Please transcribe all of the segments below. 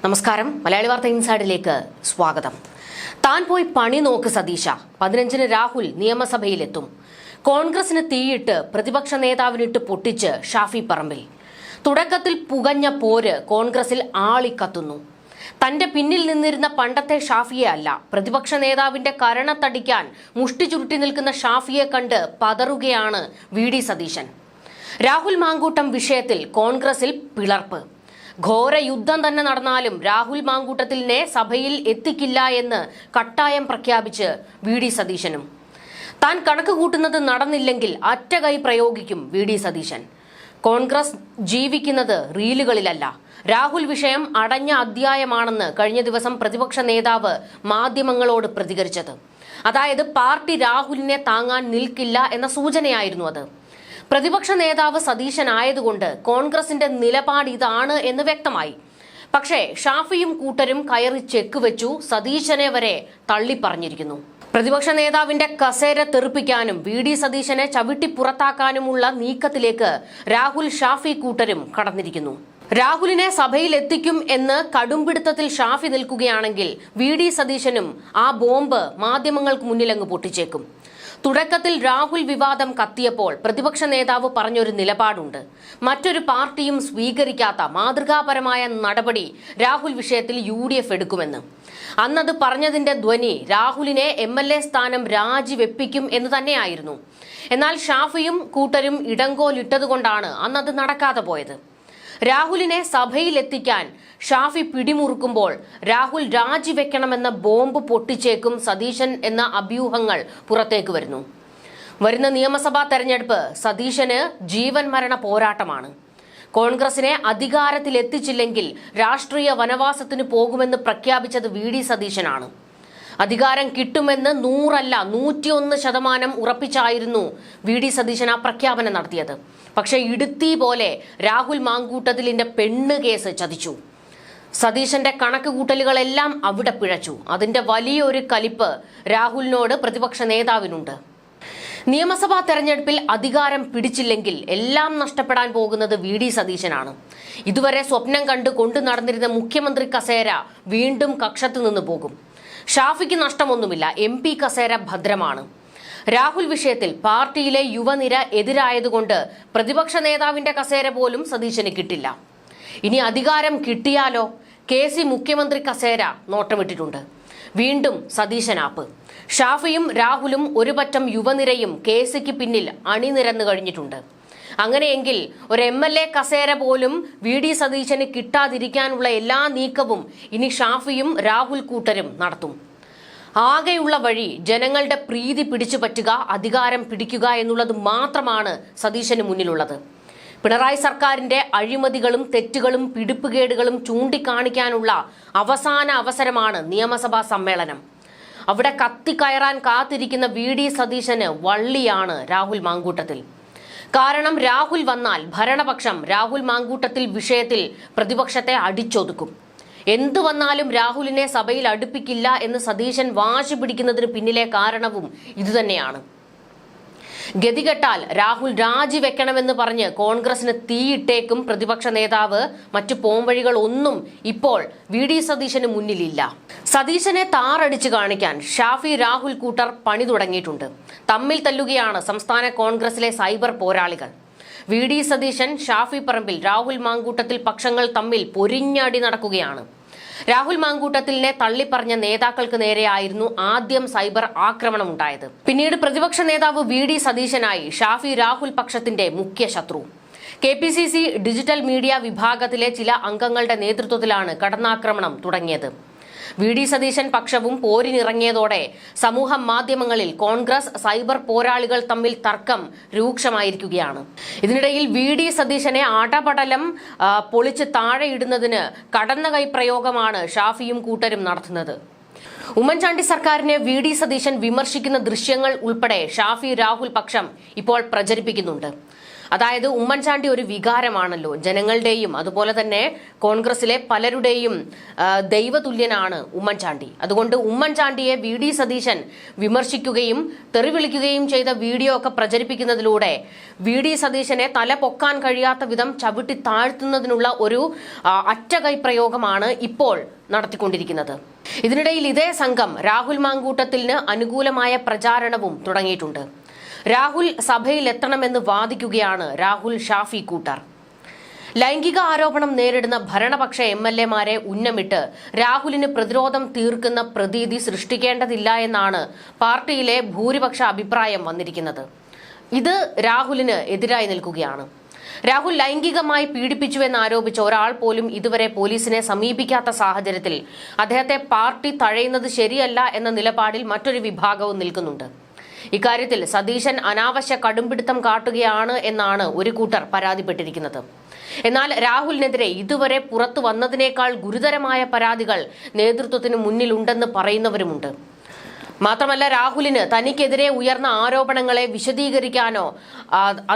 നമസ്കാരം. മലയാളി വാർത്ത ഇൻസൈഡിലേക്ക് സ്വാഗതം. താൻ പോയി പണി നോക്ക് സതീശ. 15-ന് രാഹുൽ നിയമസഭയിലെത്തും. കോൺഗ്രസിന് തീയിട്ട് പ്രതിപക്ഷ നേതാവിനിട്ട് പൊട്ടിച്ച് ഷാഫി പറമ്പിൽ. തുടക്കത്തിൽ പുകഞ്ഞ പോര് കോൺഗ്രസിൽ ആളിക്കത്തുന്നു. തന്റെ പിന്നിൽ നിന്നിരുന്ന പണ്ടത്തെ ഷാഫിയെ അല്ല, പ്രതിപക്ഷ നേതാവിന്റെ കരണത്തടിക്കാൻ മുഷ്ടി ചുരുട്ടി നിൽക്കുന്ന ഷാഫിയെ കണ്ട് പതറുകയാണ് വി.ഡി. സതീശൻ. രാഹുൽ മാങ്കൂട്ടം വിഷയത്തിൽ കോൺഗ്രസിൽ പിളർപ്പ്. ഘോര യുദ്ധം തന്നെ നടന്നാലും രാഹുൽ മാങ്കൂട്ടത്തിലിനെ സഭയിൽ എത്തിക്കില്ല എന്ന് കട്ടായം പ്രഖ്യാപിച്ച് വി.ഡി. സതീശനും. താൻ കണക്ക് കൂട്ടുന്നത് നടന്നില്ലെങ്കിൽ അറ്റകൈ പ്രയോഗിക്കും വി.ഡി. സതീശൻ. കോൺഗ്രസ് ജീവിക്കുന്നത് റീലുകളിലല്ല. രാഹുൽ വിഷയം അടഞ്ഞ അധ്യായമാണെന്ന് കഴിഞ്ഞ ദിവസം പ്രതിപക്ഷ നേതാവ് മാധ്യമങ്ങളോട് പ്രതികരിച്ചത്. അതായത് പാർട്ടി രാഹുലിനെ താങ്ങാൻ നിൽക്കില്ല എന്ന സൂചനയായിരുന്നു അത്. പ്രതിപക്ഷ നേതാവ് സതീശനായതുകൊണ്ട് കോൺഗ്രസിന്റെ നിലപാട് ഇതാണ് എന്ന് വ്യക്തമായി. പക്ഷേ ഷാഫിയും കൂട്ടരും കയറി ചെക്ക് വെച്ചു, സതീശനെ വരെ തള്ളിപ്പറഞ്ഞിരിക്കുന്നു. പ്രതിപക്ഷ നേതാവിന്റെ കസേര തെറിപ്പിക്കാനും വി.ഡി. സതീശനെ ചവിട്ടി പുറത്താക്കാനുമുള്ള നീക്കത്തിലേക്ക് രാഹുൽ ഷാഫി കൂട്ടരും കടന്നിരിക്കുന്നു. രാഹുലിനെ സഭയിൽ എത്തിക്കും എന്ന് കടുംപിടുത്തത്തിൽ ഷാഫി നിൽക്കുകയാണെങ്കിൽ വി.ഡി. സതീശനും ആ ബോംബ് മാധ്യമങ്ങൾക്ക് മുന്നിലങ്ങ് പൊട്ടിച്ചേക്കും. തുടക്കത്തിൽ രാഹുൽ വിവാദം കത്തിയപ്പോൾ പ്രതിപക്ഷ നേതാവ് പറഞ്ഞൊരു നിലപാടുണ്ട്. മറ്റൊരു പാർട്ടിയും സ്വീകരിക്കാത്ത മാതൃകാപരമായ നടപടി രാഹുൽ വിഷയത്തിൽ UDF എടുക്കുമെന്ന്. അന്നത് പറഞ്ഞതിന്റെ ധ്വനി രാഹുലിനെ MLA സ്ഥാനം രാജിവെപ്പിക്കും എന്ന് തന്നെയായിരുന്നു. എന്നാൽ ഷാഫിയും കൂട്ടരും ഇടങ്കോലിട്ടതുകൊണ്ടാണ് അന്നത് നടക്കാതെ പോയത്. രാഹുലിനെ സഭയിലെത്തിക്കാൻ ഷാഫി പിടിമുറുക്കുമ്പോൾ രാഹുൽ രാജിവെക്കണമെന്ന ബോംബ് പൊട്ടിച്ചേക്കും സതീശൻ എന്ന അഭ്യൂഹങ്ങൾ പുറത്തേക്ക് വരുന്നു. വരുന്ന നിയമസഭാ തെരഞ്ഞെടുപ്പ് സതീശന് ജീവൻ മരണ പോരാട്ടമാണ്. കോൺഗ്രസിനെ അധികാരത്തിലെത്തിച്ചില്ലെങ്കിൽ രാഷ്ട്രീയ വനവാസത്തിന് പോകുമെന്ന് പ്രഖ്യാപിച്ചത് വി.ഡി. സതീശനാണ്. അധികാരം കിട്ടുമെന്ന് 100 അല്ല 101% ഉറപ്പിച്ചായിരുന്നു വി.ഡി. സതീശൻ ആ പ്രഖ്യാപനം നടത്തിയത്. പക്ഷേ ഇടുത്തി പോലെ രാഹുൽ മാങ്കൂട്ടത്തിലിന്റെ പെണ്ണ് കേസ് ചതിച്ചു. സതീശന്റെ കണക്ക് കൂട്ടലുകളെല്ലാം അവിടെ പിഴച്ചു. അതിന്റെ വലിയൊരു കലിപ്പ് രാഹുലിനോട് പ്രതിപക്ഷ നേതാവിനുണ്ട്. നിയമസഭാ തെരഞ്ഞെടുപ്പിൽ അധികാരം പിടിച്ചില്ലെങ്കിൽ എല്ലാം നഷ്ടപ്പെടാൻ പോകുന്നത് വി.ഡി. സതീശനാണ്. ഇതുവരെ സ്വപ്നം കണ്ട് കൊണ്ടു നടന്നിരുന്ന മുഖ്യമന്ത്രി കസേര വീണ്ടും കക്ഷത്ത് നിന്ന് പോകും. ഷാഫിക്ക് നഷ്ടമൊന്നുമില്ല, MP കസേര ഭദ്രമാണ്. രാഹുൽ വിഷയത്തിൽ പാർട്ടിയിലെ യുവനിര എതിരായതുകൊണ്ട് പ്രതിപക്ഷ നേതാവിന്റെ കസേര പോലും സതീശന് കിട്ടില്ല. ഇനി അധികാരം കിട്ടിയാലോ? KC മുഖ്യമന്ത്രി കസേര നോട്ടമിട്ടിട്ടുണ്ട്. വീണ്ടും സതീശനാപ്പ്. ഷാഫിയും രാഹുലും ഒരു പറ്റം യുവനിരയും KCക്ക് പിന്നിൽ അണിനിരന്നു കഴിഞ്ഞിട്ടുണ്ട്. അങ്ങനെയെങ്കിൽ ഒരു MLA കസേര പോലും വി.ഡി. സതീശന് കിട്ടാതിരിക്കാനുള്ള എല്ലാ നീക്കവും ഇനി ഷാഫിയും രാഹുൽ കൂട്ടരും നടത്തും. ആകെയുള്ള വഴി ജനങ്ങളുടെ പ്രീതി പിടിച്ചു പറ്റുക, അധികാരം പിടിക്കുക എന്നുള്ളത് മാത്രമാണ് സതീശന് മുന്നിലുള്ളത്. പിണറായി സർക്കാരിന്റെ അഴിമതികളും തെറ്റുകളും പിടിപ്പുകേടുകളും ചൂണ്ടിക്കാണിക്കാനുള്ള അവസാന അവസരമാണ് നിയമസഭാ സമ്മേളനം. അവിടെ കത്തിക്കയറാൻ കാത്തിരിക്കുന്ന വി.ഡി. സതീശന് വള്ളിയാണ് രാഹുൽ മാങ്കൂട്ടത്തിൽ. കാരണം രാഹുൽ വന്നാൽ ഭരണപക്ഷം രാഹുൽ മാങ്കൂട്ടത്തിൽ വിഷയത്തിൽ പ്രതിപക്ഷത്തെ അടിച്ചൊതുക്കും. എന്തു വന്നാലും രാഹുലിനെ സഭയിൽ അടുപ്പിക്കില്ല എന്ന് സതീശൻ വാശി പിടിക്കുന്നതിന് പിന്നിലെ കാരണവും ഇതുതന്നെയാണ്. ഗതികെട്ടാൽ രാഹുൽ രാജിവെക്കണമെന്ന് പറഞ്ഞ് കോൺഗ്രസിന് തീയിട്ടേക്കും പ്രതിപക്ഷ നേതാവ്. മറ്റു പോംവഴികൾ ഒന്നും ഇപ്പോൾ വി.ഡി. സതീശന് മുന്നിലില്ല. സതീശനെ താറടിച്ചു കാണിക്കാൻ ഷാഫി രാഹുൽ കൂട്ടർ പണി തുടങ്ങിയിട്ടുണ്ട്. തമ്മിൽ തല്ലുകയാണ് സംസ്ഥാന കോൺഗ്രസിലെ സൈബർ പോരാളികൾ. വി.ഡി. സതീശൻ, ഷാഫി പറമ്പിൽ, രാഹുൽ മാങ്കൂട്ടത്തിൽ പക്ഷങ്ങൾ തമ്മിൽ പൊരിഞ്ഞടി നടക്കുകയാണ്. രാഹുൽ മാങ്കൂട്ടത്തിലിനെ തള്ളിപ്പറഞ്ഞ നേതാക്കൾക്ക് നേരെയായിരുന്നു ആദ്യം സൈബർ ആക്രമണം ഉണ്ടായത്. പിന്നീട് പ്രതിപക്ഷ നേതാവ് വി.ഡി. സതീശനായി ഷാഫി രാഹുൽ പക്ഷത്തിന്റെ മുഖ്യ ശത്രു. KPCC ഡിജിറ്റൽ മീഡിയ വിഭാഗത്തിലെ ചില അംഗങ്ങളുടെ നേതൃത്വത്തിലാണ് കടന്നാക്രമണം തുടങ്ങിയത്. വി.ഡി. സതീശൻ പക്ഷവും പോരിനിറങ്ങിയതോടെ സമൂഹ മാധ്യമങ്ങളിൽ കോൺഗ്രസ് സൈബർ പോരാളികൾ തമ്മിൽ തർക്കം രൂക്ഷമായിരിക്കുകയാണ്. ഇതിനിടയിൽ വി.ഡി. സതീശനെ അടപടലം പൊളിച്ച് താഴെയിടുന്നതിന് കടന്നകൈ പ്രയോഗമാണ് ഷാഫിയും കൂട്ടരും നടത്തുന്നത്. ഉമ്മൻചാണ്ടി സർക്കാരിനെ വി.ഡി. സതീശൻ വിമർശിക്കുന്ന ദൃശ്യങ്ങൾ ഉൾപ്പെടെ ഷാഫി രാഹുൽ പക്ഷം ഇപ്പോൾ പ്രചരിപ്പിക്കുന്നുണ്ട്. അതായത് ഉമ്മൻചാണ്ടി ഒരു വികാരമാണല്ലോ, ജനങ്ങളുടെയും അതുപോലെ തന്നെ കോൺഗ്രസിലെ പലരുടെയും ദൈവതുല്യനാണ് ഉമ്മൻചാണ്ടി. അതുകൊണ്ട് ഉമ്മൻചാണ്ടിയെ വി.ഡി. സതീശൻ വിമർശിക്കുകയും തെറിവിളിക്കുകയും ചെയ്ത വീഡിയോ ഒക്കെ പ്രചരിപ്പിക്കുന്നതിലൂടെ വി.ഡി. സതീശനെ തല പൊക്കാൻ കഴിയാത്ത വിധം ചവിട്ടി താഴ്ത്തുന്നതിനുള്ള ഒരു അറ്റകൈ പ്രയോഗമാണ് ഇപ്പോൾ നടത്തിക്കൊണ്ടിരിക്കുന്നത്. ഇതിനിടയിൽ ഇതേ സംഘം രാഹുൽ മാങ്കൂട്ടത്തിന് അനുകൂലമായ പ്രചാരണവും തുടങ്ങിയിട്ടുണ്ട്. രാഹുൽ സഭയിൽ എത്തണമെന്ന് വാദിക്കുകയാണ് രാഹുൽ ഷാഫി കൂട്ടർ. ലൈംഗിക ആരോപണം നേരിടുന്ന ഭരണപക്ഷ MLA-മാരെ ഉന്നമിട്ട് രാഹുലിന് പ്രതിരോധം തീർക്കുന്ന പ്രതീതി സൃഷ്ടിക്കേണ്ടതില്ല എന്നാണ് പാർട്ടിയിലെ ഭൂരിപക്ഷ അഭിപ്രായം വന്നിരിക്കുന്നത്. ഇത് രാഹുലിന് എതിരായി നിൽക്കുകയാണ്. രാഹുൽ ലൈംഗികമായി പീഡിപ്പിച്ചുവെന്നാരോപിച്ച ഒരാൾ പോലും ഇതുവരെ പോലീസിനെ സമീപിക്കാത്ത സാഹചര്യത്തിൽ അദ്ദേഹത്തെ പാർട്ടി തഴയുന്നത് ശരിയല്ല എന്ന നിലപാടിൽ മറ്റൊരു വിഭാഗവും നിൽക്കുന്നുണ്ട്. ഇക്കാര്യത്തിൽ സതീശൻ അനാവശ്യ കടുംപിടുത്തം കാട്ടുകയാണ് എന്നാണ് ഒരു കൂട്ടർ പരാതിപ്പെട്ടിരിക്കുന്നത്. എന്നാൽ രാഹുലിനെതിരെ ഇതുവരെ പുറത്തു വന്നതിനേക്കാൾ ഗുരുതരമായ പരാതികൾ നേതൃത്വത്തിന് മുന്നിലുണ്ടെന്ന് പറയുന്നവരുമുണ്ട്. മാത്രമല്ല, രാഹുലിന് തനിക്കെതിരെ ഉയർന്ന ആരോപണങ്ങളെ വിശദീകരിക്കാനോ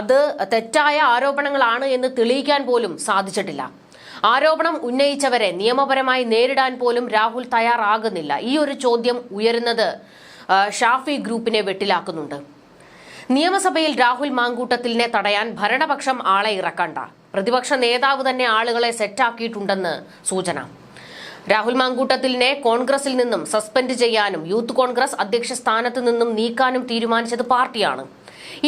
അത് തെറ്റായ ആരോപണങ്ങളാണ് എന്ന് തെളിയിക്കാൻ പോലും സാധിച്ചിട്ടില്ല. ആരോപണം ഉന്നയിച്ചവരെ നിയമപരമായി നേരിടാൻ പോലും രാഹുൽ തയ്യാറാകുന്നില്ല. ഈ ഒരു ചോദ്യം ഉയരുന്നത് ഷാഫി ഗ്രൂപ്പിനെ വെട്ടിലാക്കുന്നുണ്ട്. നിയമസഭയിൽ രാഹുൽ മാങ്കൂട്ടത്തിലിനെ തടയാൻ ഭരണപക്ഷം ആളെ ഇറക്കണ്ട, പ്രതിപക്ഷ നേതാവ് തന്നെ ആളുകളെ സെറ്റാക്കിയിട്ടുണ്ടെന്ന് സൂചന. രാഹുൽ മാങ്കൂട്ടത്തിലിനെ കോൺഗ്രസിൽ നിന്നും സസ്പെൻഡ് ചെയ്യാനും യൂത്ത് കോൺഗ്രസ് അധ്യക്ഷ സ്ഥാനത്ത് നിന്നും നീക്കാനും തീരുമാനിച്ചത് പാർട്ടിയാണ്.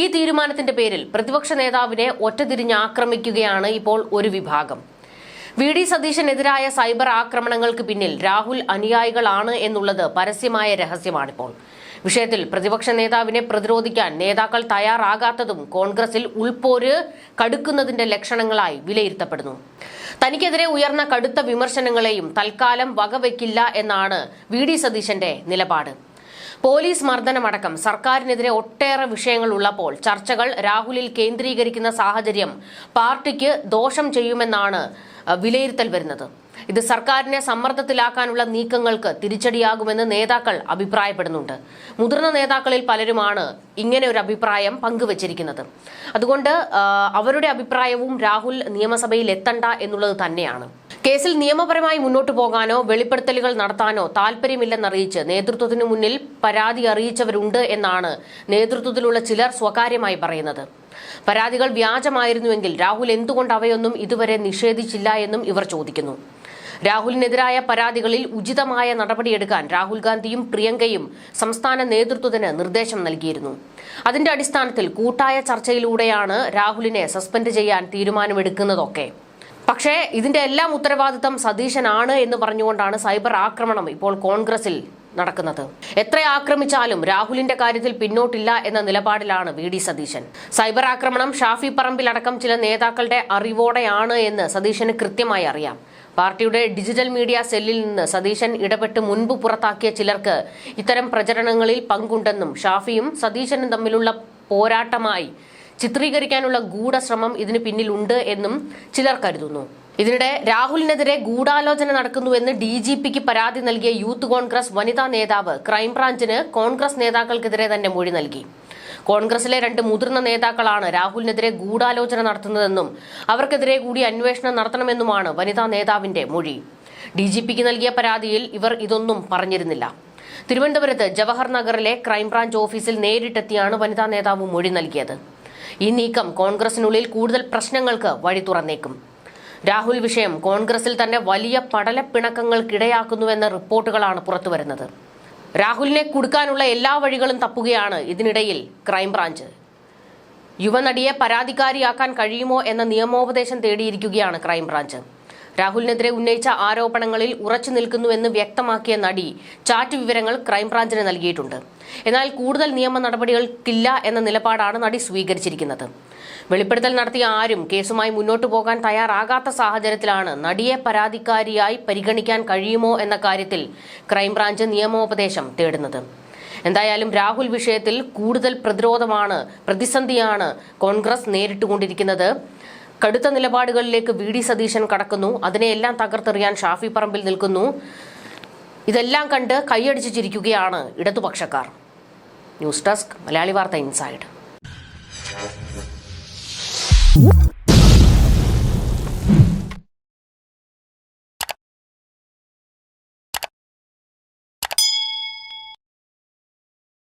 ഈ തീരുമാനത്തിന്റെ പേരിൽ പ്രതിപക്ഷ നേതാവിനെ ഒറ്റതിരിഞ്ഞ് ആക്രമിക്കുകയാണ് ഇപ്പോൾ ഒരു വിഭാഗം. വി.ഡി. സതീശനെതിരായ സൈബർ ആക്രമണങ്ങൾക്ക് പിന്നിൽ രാഹുൽ അനുയായികളാണ് എന്നുള്ളത് പരസ്യമായ രഹസ്യമാണിപ്പോൾ. വിഷയത്തിൽ പ്രതിപക്ഷ നേതാവിനെ പ്രതിരോധിക്കാൻ നേതാക്കൾ തയ്യാറാകാത്തതും കോൺഗ്രസിൽ ഉൾപോര് കടുക്കുന്നതിന്റെ ലക്ഷണങ്ങളായി വിലയിരുത്തപ്പെടുന്നു. തനിക്കെതിരെ ഉയർന്ന കടുത്ത വിമർശനങ്ങളെയും തൽക്കാലം വകവെക്കില്ല എന്നാണ് വി.ഡി. സതീശന്റെ നിലപാട്. പോലീസ് മർദ്ദനമടക്കം സർക്കാരിനെതിരെ ഒട്ടേറെ വിഷയങ്ങൾ ഉള്ളപ്പോൾ ചർച്ചകൾ രാഹുലിൽ കേന്ദ്രീകരിക്കുന്ന സാഹചര്യം പാർട്ടിക്ക് ദോഷം ചെയ്യുമെന്നാണ് വിലയിരുത്തൽ വരുന്നത്. ഇത് സർക്കാരിനെ സമ്മർദ്ദത്തിലാക്കാനുള്ള നീക്കങ്ങൾക്ക് തിരിച്ചടിയാകുമെന്ന് നേതാക്കൾ അഭിപ്രായപ്പെടുന്നുണ്ട്. മുതിർന്ന നേതാക്കളിൽ പലരുമാണ് ഇങ്ങനെ ഒരു അഭിപ്രായം പങ്കുവച്ചിരിക്കുന്നത്. അതുകൊണ്ട് അവരുടെ അഭിപ്രായവും രാഹുൽ നിയമസഭയിൽ എത്തണ്ട എന്നുള്ളത് തന്നെയാണ്. കേസിൽ നിയമപരമായി മുന്നോട്ടു പോകാനോ വെളിപ്പെടുത്തലുകൾ നടത്താനോ താൽപര്യമില്ലെന്നറിയിച്ച് നേതൃത്വത്തിനു മുന്നിൽ പരാതി അറിയിച്ചവരുണ്ട് എന്നാണ് നേതൃത്വത്തിലുള്ള ചിലർ സ്വകാര്യമായി പറയുന്നത്. പരാതികൾ വ്യാജമായിരുന്നുവെങ്കിൽ രാഹുൽ എന്തുകൊണ്ട് അവയൊന്നും ഇതുവരെ നിഷേധിച്ചില്ല എന്നും ഇവർ ചോദിക്കുന്നു. രാഹുലിനെതിരായ പരാതികളിൽ ഉചിതമായ നടപടിയെടുക്കാൻ രാഹുൽ ഗാന്ധിയും പ്രിയങ്കയും സംസ്ഥാന നേതൃത്വത്തിന് നിർദ്ദേശം നൽകിയിരുന്നു. അതിന്റെ അടിസ്ഥാനത്തിൽ കൂട്ടായ ചർച്ചയിലൂടെയാണ് രാഹുലിനെ സസ്പെൻഡ് ചെയ്യാൻ തീരുമാനമെടുക്കുന്നതൊക്കെ. പക്ഷേ ഇതിന്റെ എല്ലാം ഉത്തരവാദിത്തം സതീശനാണ് എന്ന് പറഞ്ഞുകൊണ്ടാണ് സൈബർ ആക്രമണം ഇപ്പോൾ കോൺഗ്രസിൽ നടക്കുന്നത്. എത്ര ആക്രമിച്ചാലും രാഹുലിന്റെ കാര്യത്തിൽ പിന്നോട്ടില്ല എന്ന നിലപാടിലാണ് വി.ഡി. സതീശൻ. സൈബർ ആക്രമണം ഷാഫി പറമ്പിലടക്കം ചില നേതാക്കളുടെ അറിവോടെയാണ് എന്ന് സതീശന് കൃത്യമായി അറിയാം. പാർട്ടിയുടെ ഡിജിറ്റൽ മീഡിയ സെല്ലിൽ നിന്ന് സതീശൻ ഇടപെട്ട് മുൻപ് പുറത്താക്കിയ ചിലർക്ക് ഇത്തരം പ്രചരണങ്ങളിൽ പങ്കുണ്ടെന്നും ഷാഫിയും സതീശനും തമ്മിലുള്ള പോരാട്ടമായി ചിത്രീകരിക്കാനുള്ള ഗൂഢശ്രമം ഇതിന് പിന്നിലുണ്ട് എന്നും ചിലർ കരുതുന്നു. ഇതിനിടെ രാഹുലിനെതിരെ ഗൂഢാലോചന നടക്കുന്നുവെന്ന് DGPക്ക് പരാതി നൽകിയ യൂത്ത് കോൺഗ്രസ് വനിതാ നേതാവ് ക്രൈംബ്രാഞ്ചിന് കോൺഗ്രസ് നേതാക്കൾക്കെതിരെ തന്നെ മൊഴി നൽകി. കോൺഗ്രസിലെ 2 മുതിർന്ന നേതാക്കളാണ് രാഹുലിനെതിരെ ഗൂഢാലോചന നടത്തുന്നതെന്നും അവർക്കെതിരെ കൂടി അന്വേഷണം നടത്തണമെന്നുമാണ് വനിതാ നേതാവിന്റെ മൊഴി. DGPക്ക് നൽകിയ പരാതിയിൽ ഇവർ ഇതൊന്നും പറഞ്ഞിരുന്നില്ല. തിരുവനന്തപുരത്ത് ജവഹർ നഗറിലെ ക്രൈംബ്രാഞ്ച് ഓഫീസിൽ നേരിട്ടെത്തിയാണ് വനിതാ നേതാവ് മൊഴി നൽകിയത്. ഈ നീക്കം കോൺഗ്രസിനുള്ളിൽ കൂടുതൽ പ്രശ്നങ്ങൾക്ക് വഴി തുറന്നേക്കും. രാഹുൽ വിഷയം കോൺഗ്രസിൽ തന്നെ വലിയ പടലപ്പിണക്കങ്ങൾക്കിടയാക്കുന്നുവെന്ന റിപ്പോർട്ടുകളാണ് പുറത്തുവരുന്നത്. രാഹുലിനെ കുടുക്കാനുള്ള എല്ലാ വഴികളും തപ്പുകയാണ് ഇതിനിടയിൽ ക്രൈംബ്രാഞ്ച്. യുവനടിയെ പരാതിക്കാരിയാക്കാൻ കഴിയുമോ എന്ന നിയമോപദേശം തേടിയിരിക്കുകയാണ് ക്രൈംബ്രാഞ്ച്. രാഹുലിനെതിരെ ഉന്നയിച്ച ആരോപണങ്ങളിൽ ഉറച്ചു നിൽക്കുന്നുവെന്ന് വ്യക്തമാക്കിയ നടി ചാറ്റ് വിവരങ്ങൾ ക്രൈംബ്രാഞ്ചിന് നൽകിയിട്ടുണ്ട്. എന്നാൽ കൂടുതൽ നിയമ നടപടികൾക്കില്ല എന്ന നിലപാടാണ് നടി സ്വീകരിച്ചിരിക്കുന്നത്. വെളിപ്പെടുത്തൽ നടത്തിയ ആരും കേസുമായി മുന്നോട്ടു പോകാൻ തയ്യാറാകാത്ത സാഹചര്യത്തിലാണ് നടിയെ പരാതിക്കാരിയായി പരിഗണിക്കാൻ കഴിയുമോ എന്ന കാര്യത്തിൽ ക്രൈംബ്രാഞ്ച് നിയമോപദേശം തേടുന്നത്. എന്തായാലും രാഹുൽ വിഷയത്തിൽ കൂടുതൽ പ്രതിസന്ധിയാണ് കോൺഗ്രസ് നേരിട്ടുകൊണ്ടിരിക്കുന്നത്. കടുത്ത നിലപാടുകളിലേക്ക് വി.ഡി. സതീശൻ കടക്കുന്നു. അതിനെയെല്ലാം തകർത്തെറിയാൻ ഷാഫി പറമ്പിൽ നിൽക്കുന്നു. ഇതെല്ലാം കണ്ട് കൈയടിച്ചു ചിരിക്കുകയാണ് ഇടതുപക്ഷക്കാർ. ന്യൂസ് ഡെസ്ക് മലയാളി വാർത്ത ഇൻസൈഡ്. ന്യൂസ്.